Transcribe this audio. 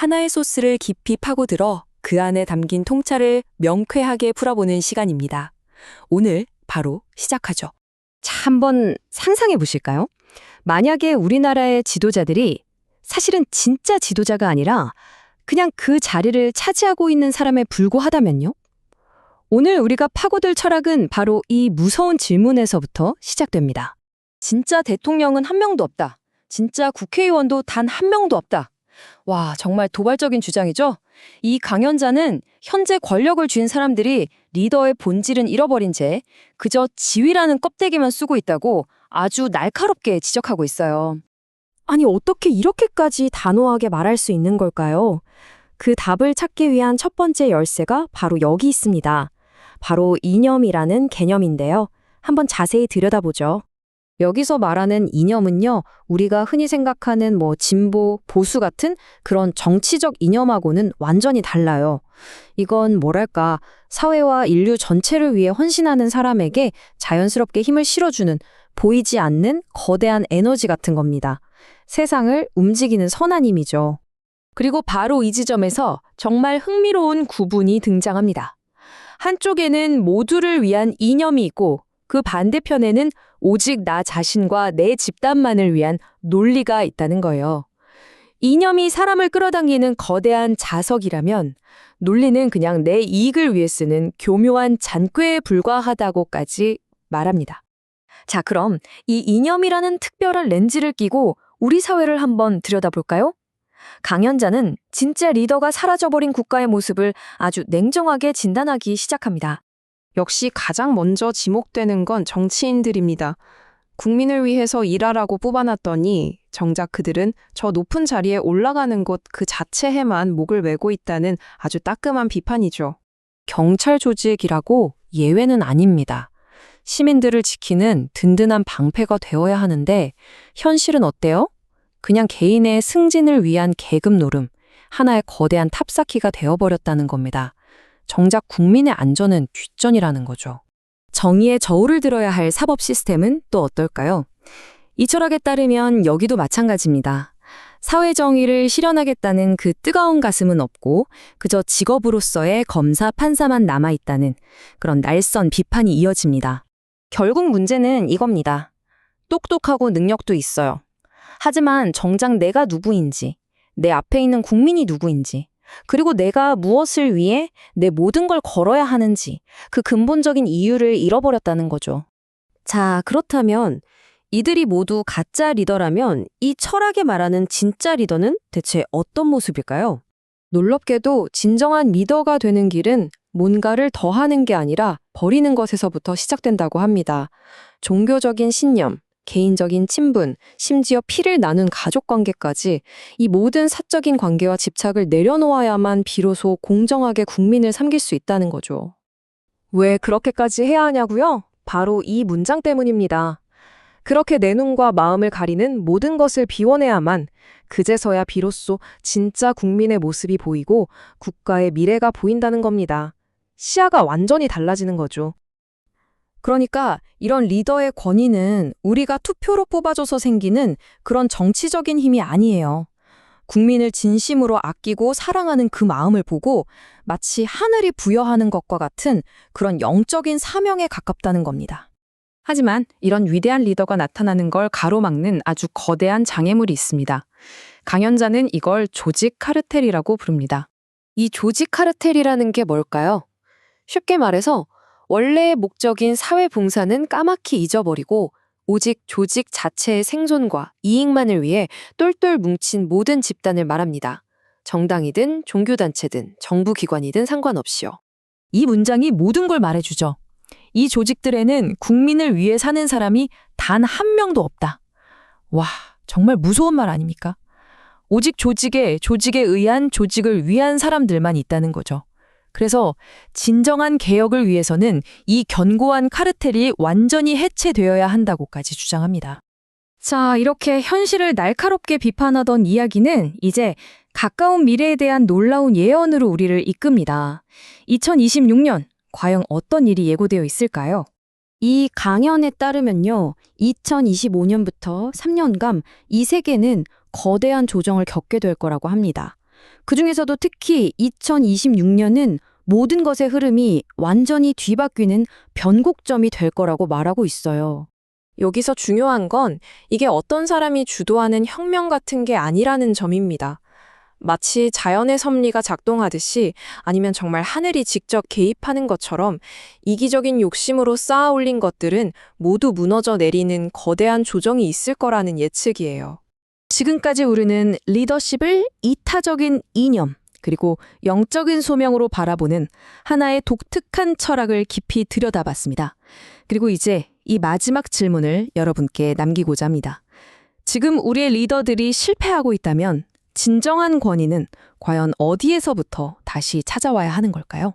하나의 소스를 깊이 파고들어 그 안에 담긴 통찰을 명쾌하게 풀어보는 시간입니다. 오늘 바로 시작하죠. 자, 한번 상상해 보실까요? 만약에 우리나라의 지도자들이 사실은 진짜 지도자가 아니라 그냥 그 자리를 차지하고 있는 사람에 불과하다면요? 오늘 우리가 파고들 철학은 바로 이 무서운 질문에서부터 시작됩니다. 진짜 대통령은 한 명도 없다. 진짜 국회의원도 단 한 명도 없다. 와, 정말 도발적인 주장이죠? 이 강연자는 현재 권력을 쥔 사람들이 리더의 본질은 잃어버린 채 그저 지위라는 껍데기만 쓰고 있다고 아주 날카롭게 지적하고 있어요. 아니, 어떻게 이렇게까지 단호하게 말할 수 있는 걸까요? 그 답을 찾기 위한 첫 번째 열쇠가 바로 여기 있습니다. 바로 이념이라는 개념인데요. 한번 자세히 들여다보죠. 여기서 말하는 이념은요, 우리가 흔히 생각하는 진보, 보수 같은 그런 정치적 이념하고는 완전히 달라요. 이건 뭐랄까, 사회와 인류 전체를 위해 헌신하는 사람에게 자연스럽게 힘을 실어주는 보이지 않는 거대한 에너지 같은 겁니다. 세상을 움직이는 선한 힘이죠. 그리고 바로 이 지점에서 정말 흥미로운 구분이 등장합니다. 한쪽에는 모두를 위한 이념이 있고 그 반대편에는 오직 나 자신과 내 집단만을 위한 논리가 있다는 거예요. 이념이 사람을 끌어당기는 거대한 자석이라면 논리는 그냥 내 이익을 위해 쓰는 교묘한 잔꾀에 불과하다고까지 말합니다. 자, 그럼 이 이념이라는 특별한 렌즈를 끼고 우리 사회를 한번 들여다볼까요? 강연자는 진짜 리더가 사라져버린 국가의 모습을 아주 냉정하게 진단하기 시작합니다. 역시 가장 먼저 지목되는 건 정치인들입니다. 국민을 위해서 일하라고 뽑아놨더니 정작 그들은 저 높은 자리에 올라가는 것 그 자체에만 목을 메고 있다는 아주 따끔한 비판이죠. 경찰 조직이라고 예외는 아닙니다. 시민들을 지키는 든든한 방패가 되어야 하는데 현실은 어때요? 그냥 개인의 승진을 위한 계급 노름, 하나의 거대한 탑쌓기가 되어버렸다는 겁니다. 정작 국민의 안전은 뒷전이라는 거죠. 정의의 저울을 들어야 할 사법 시스템은 또 어떨까요? 이 철학에 따르면 여기도 마찬가지입니다. 사회 정의를 실현하겠다는 그 뜨거운 가슴은 없고 그저 직업으로서의 검사, 판사만 남아있다는 그런 날선 비판이 이어집니다. 결국 문제는 이겁니다. 똑똑하고 능력도 있어요. 하지만 정작 내가 누구인지, 내 앞에 있는 국민이 누구인지, 그리고 내가 무엇을 위해 내 모든 걸 걸어야 하는지 그 근본적인 이유를 잃어버렸다는 거죠. 자, 그렇다면 이들이 모두 가짜 리더라면 이 철학에 말하는 진짜 리더는 대체 어떤 모습일까요? 놀랍게도 진정한 리더가 되는 길은 뭔가를 더하는 게 아니라 버리는 것에서부터 시작된다고 합니다. 종교적인 신념, 개인적인 친분, 심지어 피를 나눈 가족 관계까지 이 모든 사적인 관계와 집착을 내려놓아야만 비로소 공정하게 국민을 섬길 수 있다는 거죠. 왜 그렇게까지 해야 하냐고요? 바로 이 문장 때문입니다. 그렇게 내 눈과 마음을 가리는 모든 것을 비워내야만 그제서야 비로소 진짜 국민의 모습이 보이고 국가의 미래가 보인다는 겁니다. 시야가 완전히 달라지는 거죠. 그러니까 이런 리더의 권위는 우리가 투표로 뽑아줘서 생기는 그런 정치적인 힘이 아니에요. 국민을 진심으로 아끼고 사랑하는 그 마음을 보고 마치 하늘이 부여하는 것과 같은 그런 영적인 사명에 가깝다는 겁니다. 하지만 이런 위대한 리더가 나타나는 걸 가로막는 아주 거대한 장애물이 있습니다. 강연자는 이걸 조직 카르텔이라고 부릅니다. 이 조직 카르텔이라는 게 뭘까요? 쉽게 말해서 원래의 목적인 사회 봉사는 까맣게 잊어버리고 오직 조직 자체의 생존과 이익만을 위해 똘똘 뭉친 모든 집단을 말합니다. 정당이든 종교단체든 정부기관이든 상관없이요. 이 문장이 모든 걸 말해주죠. 이 조직들에는 국민을 위해 사는 사람이 단 한 명도 없다. 와, 정말 무서운 말 아닙니까? 오직 조직에 의한 조직을 위한 사람들만 있다는 거죠. 그래서 진정한 개혁을 위해서는 이 견고한 카르텔이 완전히 해체되어야 한다고까지 주장합니다. 자, 이렇게 현실을 날카롭게 비판하던 이야기는 이제 가까운 미래에 대한 놀라운 예언으로 우리를 이끕니다. 2026년, 과연 어떤 일이 예고되어 있을까요? 이 강연에 따르면요, 2025년부터 3년간 이 세계는 거대한 조정을 겪게 될 거라고 합니다. 그중에서도 특히 2026년은 모든 것의 흐름이 완전히 뒤바뀌는 변곡점이 될 거라고 말하고 있어요. 여기서 중요한 건 이게 어떤 사람이 주도하는 혁명 같은 게 아니라는 점입니다. 마치 자연의 섭리가 작동하듯이 아니면 정말 하늘이 직접 개입하는 것처럼 이기적인 욕심으로 쌓아 올린 것들은 모두 무너져 내리는 거대한 조정이 있을 거라는 예측이에요. 지금까지 우리는 리더십을 이타적인 이념, 그리고 영적인 소명으로 바라보는 하나의 독특한 철학을 깊이 들여다봤습니다. 그리고 이제 이 마지막 질문을 여러분께 남기고자 합니다. 지금 우리의 리더들이 실패하고 있다면 진정한 권위는 과연 어디에서부터 다시 찾아와야 하는 걸까요?